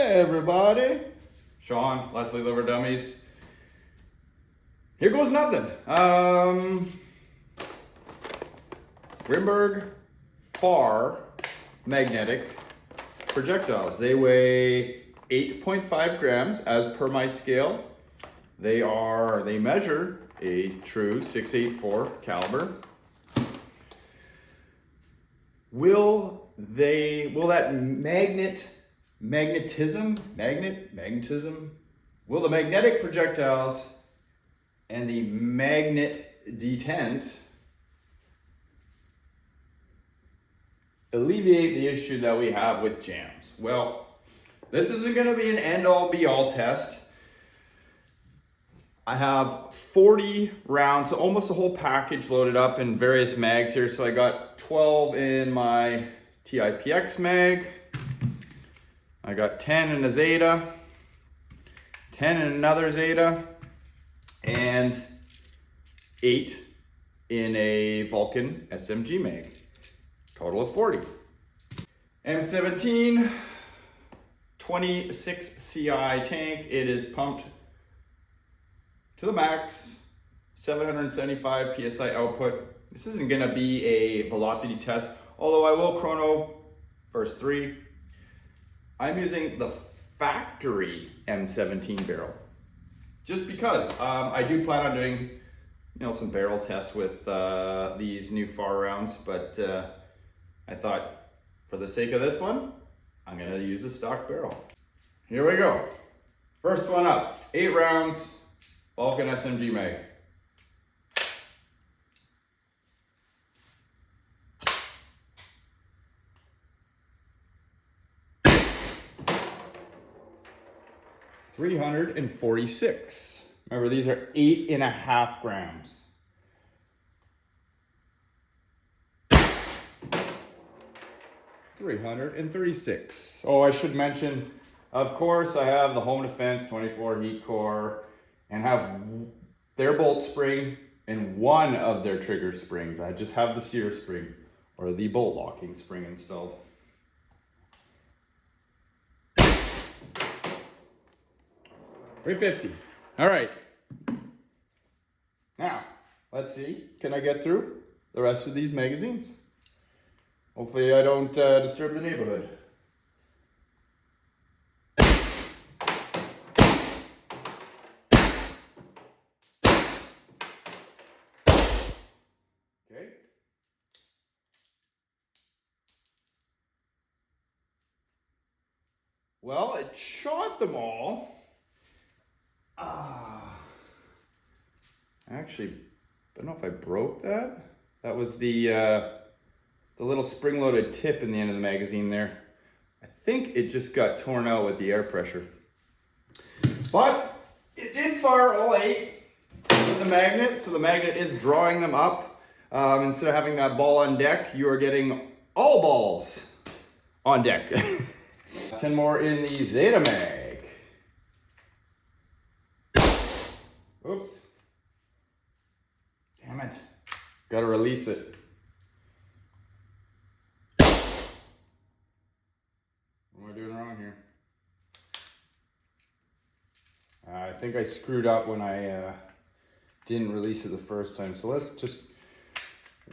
Hey everybody, Sean, Leslie Liver Dummies. Here goes nothing. Grimburg FAR magnetic projectiles. They weigh 8.5 grams as per my scale. They measure a true 6.84 caliber. Will that magnetism, will the magnetic projectiles and the magnet detent alleviate the issue that we have with jams? Well, this isn't going to be an end-all be-all test. I have 40 rounds, so almost the whole package loaded up in various mags here. So I got 12 in my TIPX mag. I got 10 in a Zeta, 10 in another Zeta, and 8 in a Valken SMG mag. Total of 40. M17, 26 CI tank. It is pumped to the max, 775 PSI output. This isn't gonna be a velocity test, although I will chrono first 3. I'm using the factory M17 barrel, just because I do plan on doing, some barrel tests with these new FAR rounds, but I thought for the sake of this one, I'm gonna use a stock barrel. Here we go. First one up, 8 rounds, Valken SMG mag. $346. Remember, these are 8.5 grams. $336. Oh, I should mention, of course, I have the Home Defense 24 heat core and have their bolt spring and one of their trigger springs. I just have the sear spring or the bolt locking spring installed. $350. All right. Now, let's see. Can I get through the rest of these magazines? Hopefully I don't disturb the neighborhood. Okay. Well, it shot them all. Actually, I don't know if I broke that. That was the little spring-loaded tip in the end of the magazine there. I think it just got torn out with the air pressure. But it did fire all 8 with the magnet, so the magnet is drawing them up. Instead of having that ball on deck, you are getting all balls on deck. 10 more in the Zeta mag. Oops. Damn it. Gotta release it. What am I doing wrong here? I think I screwed up when I didn't release it the first time. So let's just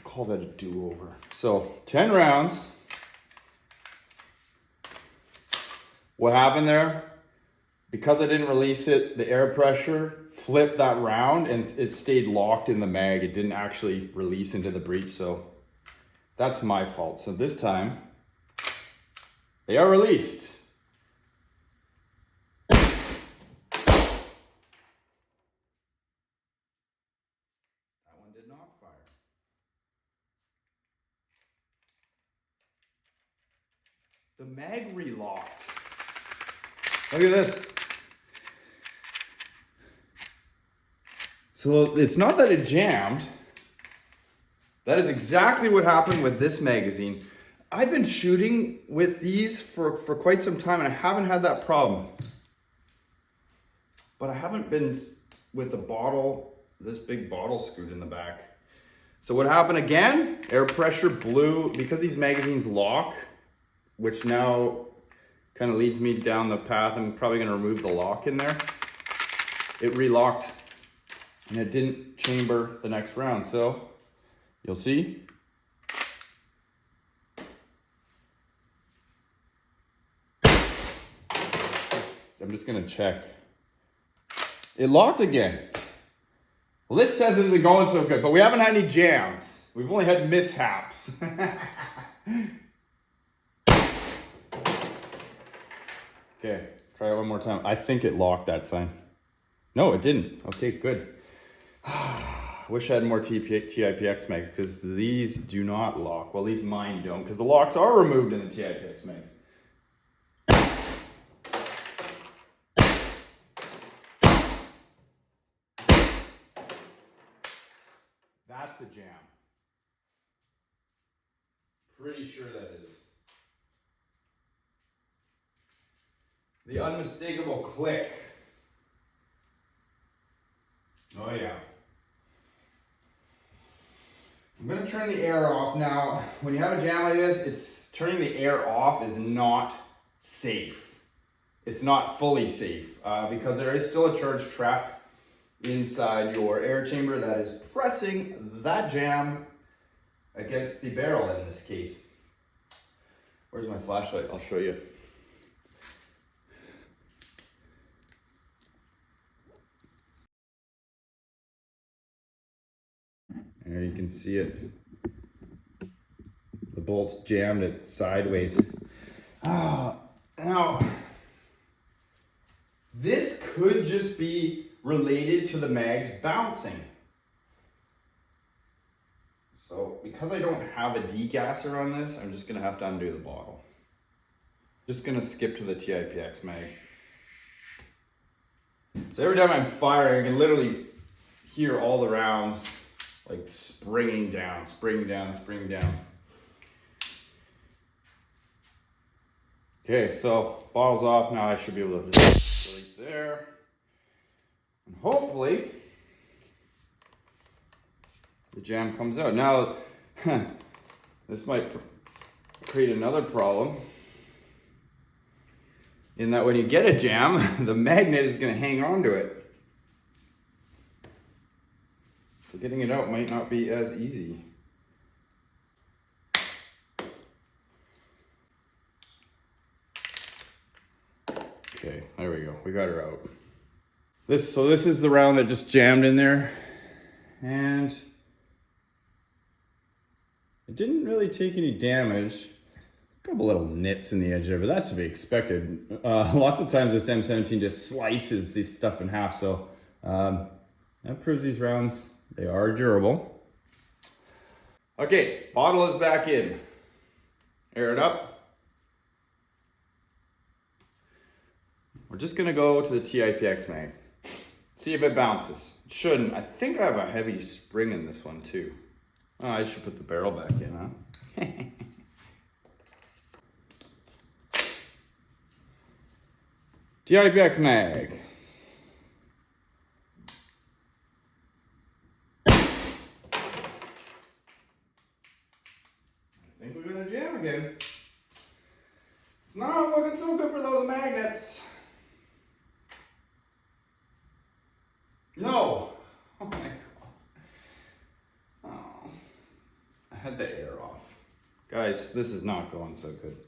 call that a do-over. So 10 rounds. What happened there? Because I didn't release it, the air pressure flipped that round and it stayed locked in the mag. It didn't actually release into the breech, so that's my fault. So this time, they are released. That one did not fire. The mag relocked. Look at this. So it's not that it jammed. That is exactly what happened with this magazine. I've been shooting with these for quite some time and I haven't had that problem. But I haven't been with the bottle, this big bottle screwed in the back. So what happened again? Air pressure blew, because these magazines lock, which now kind of leads me down the path. I'm probably gonna remove the lock in there. It relocked and it didn't chamber the next round. So you'll see. I'm just gonna check. It locked again. Well, this test isn't going so good, but we haven't had any jams. We've only had mishaps. Okay, try it one more time. I think it locked that time. No, it didn't. Okay, good. Wish I had more TIPX mags because these do not lock. Well, these mine don't because the locks are removed in the TIPX mags. That's a jam. Pretty sure that is. The unmistakable click. Oh yeah. I'm gonna turn the air off now. When you have a jam like this, turning the air off is not safe. It's not fully safe because there is still a charge trapped inside your air chamber that is pressing that jam against the barrel in this case. Where's my flashlight? I'll show you. There you can see it. The bolt's jammed it sideways. Now, this could just be related to the mags bouncing. So because I don't have a degasser on this, I'm just gonna have to undo the bottle. Just gonna skip to the TIPX mag. So every time I'm firing, I can literally hear all the rounds like springing down, spring down, spring down. Okay, so bottle's off. Now I should be able to just release there. And hopefully the jam comes out. Now, this might create another problem in that when you get a jam, the magnet is going to hang on to it. So getting it out might not be as easy. Okay, there we go. We got her out. So this is the round that just jammed in there. And it didn't really take any damage. A couple little nips in the edge there, but that's to be expected. Lots of times this M17 just slices this stuff in half, so that proves these rounds, they are durable. Okay, bottle is back in. Air it up. We're just gonna go to the TIPX mag. See if it bounces. It shouldn't. I think I have a heavy spring in this one too. Oh, I should put the barrel back in, huh? TIPX mag. I think we're gonna jam again. It's not looking so good for those magnets. No. Oh my god. Oh. I had the air off. Guys, this is not going so good.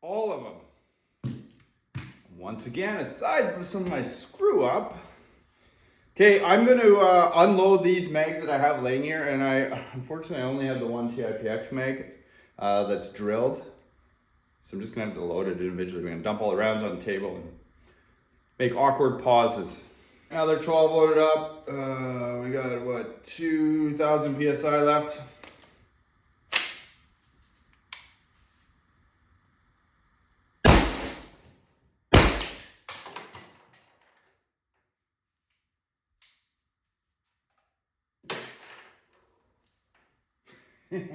All of them. Once again, aside from some of my screw up. Okay, I'm going to unload these mags that I have laying here, and unfortunately I only have the one TIPX mag that's drilled. So I'm just going to have to load it individually. We're going to dump all the rounds on the table and make awkward pauses. Now they're 12 loaded up. We got, what, 2,000 PSI left. I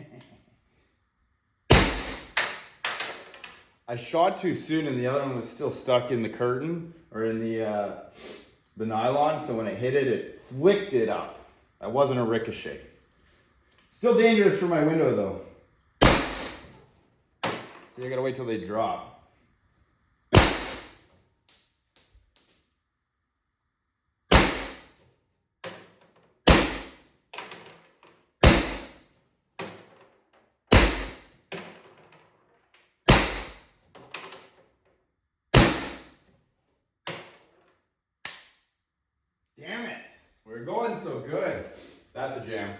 shot too soon and the other one was still stuck in the curtain or in the nylon, so when it hit it, it flicked it up. That wasn't a ricochet. Still dangerous for my window though. So I gotta wait till they drop. Damn it, we're going so good. That's a jam.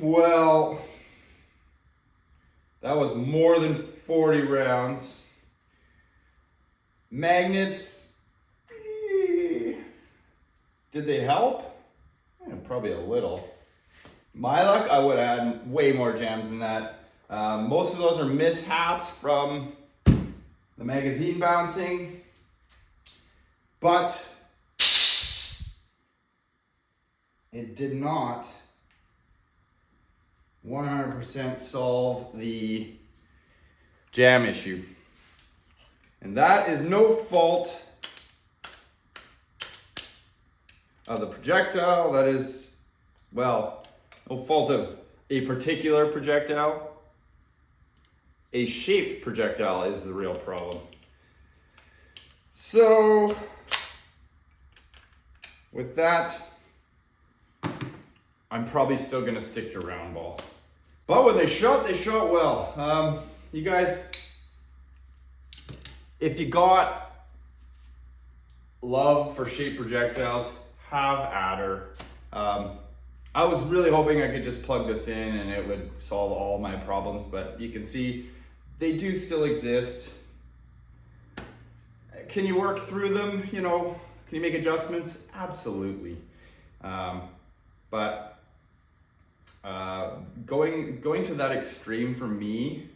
Well, that was more than 40 rounds. Magnets, did they help? Probably a little. My luck, I would have had way more jams than that. Most of those are mishaps from the magazine bouncing, but it did not 100% solve the jam issue. And that is no fault of the projectile. That is, well, no fault of a particular projectile. A shaped projectile is the real problem. So, with that, I'm probably still gonna stick to round ball. But when they shot well. You guys, if you got love for shaped projectiles, have at her. I was really hoping I could just plug this in and it would solve all my problems, but you can see they do still exist. Can you work through them? You know, can you make adjustments? Absolutely. But going to that extreme for me,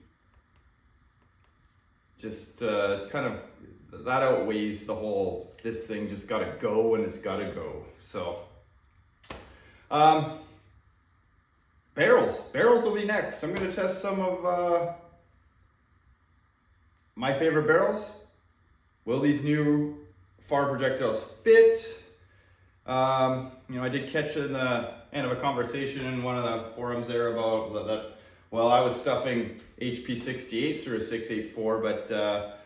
just kind of, that outweighs the whole, this thing just gotta go when it's gotta go. So, barrels will be next. I'm gonna test some of my favorite barrels. Will these new FAR projectiles fit? You know, I did catch in the end of a conversation in one of the forums there about that. Well, I was stuffing HP 68s through a 684, but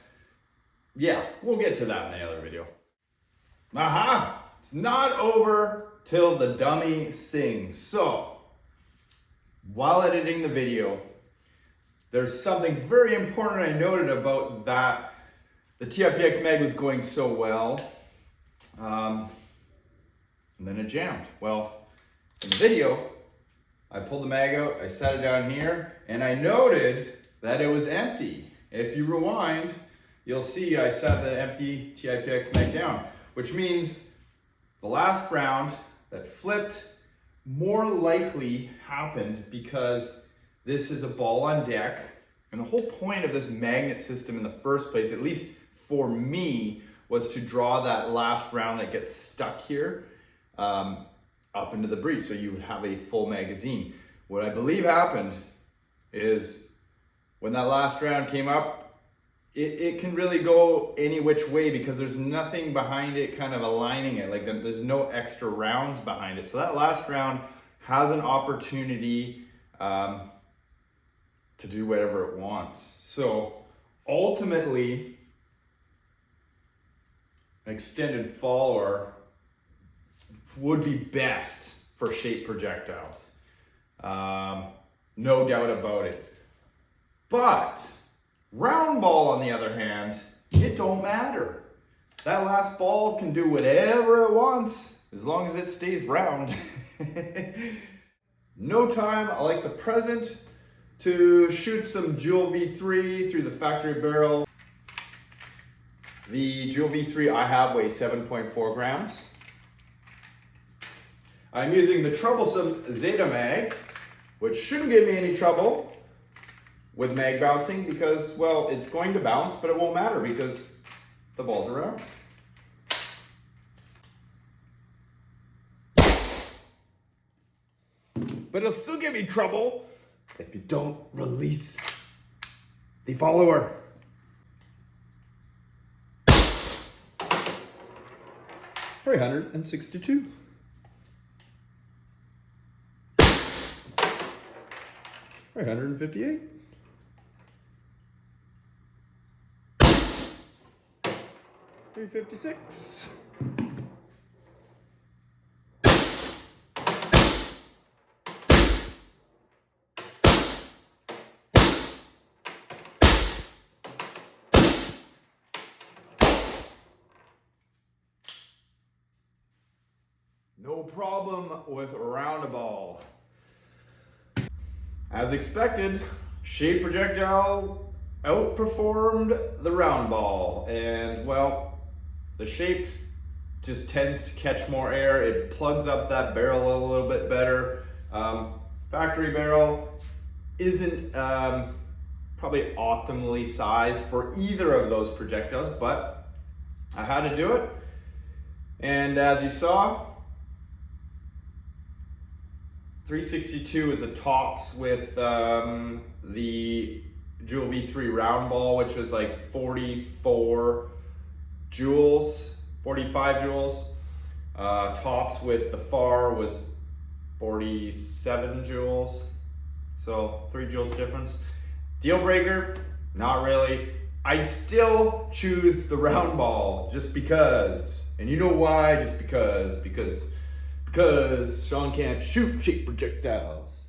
yeah, we'll get to that in the other video. Aha! It's not over till the dummy sings. So, while editing the video, there's something very important I noted about that. The TIPX mag was going so well, and then it jammed. Well, in the video, I pulled the mag out, I set it down here, and I noted that it was empty. If you rewind, you'll see I set the empty TIPX mag down, which means the last round that flipped more likely happened because this is a ball on deck, and the whole point of this magnet system in the first place, at least for me, was to draw that last round that gets stuck here up into the breech, so you would have a full magazine. What I believe happened is when that last round came up, it can really go any which way because there's nothing behind it kind of aligning it. Like there's no extra rounds behind it. So that last round has an opportunity to do whatever it wants. So ultimately, an extended follower would be best for shaped projectiles. No doubt about it. But round ball, on the other hand, it don't matter. That last ball can do whatever it wants as long as it stays round. No time like the present to shoot some Julv3 through the factory barrel. The Julv3 I have weighs 7.4 grams. I'm using the troublesome Zeta mag, which shouldn't give me any trouble with mag bouncing because, well, it's going to bounce, but it won't matter because the balls around. But it'll still give me trouble if you don't release the follower. $362. $358. $356. No problem with roundaball. As expected, shape projectile outperformed the roundball, and well, the shape just tends to catch more air. It plugs up that barrel a little bit better. Factory barrel isn't probably optimally sized for either of those projectiles, but I had to do it. And as you saw, 362 is a tops with the Julv3 round ball, which was like 44 joules, 45 joules. Tops with the FAR was 47 joules, so 3 joules difference. Deal breaker? Not really. I'd still choose the round ball just because, and you know why? Just because Sean can't shoot shape projectiles.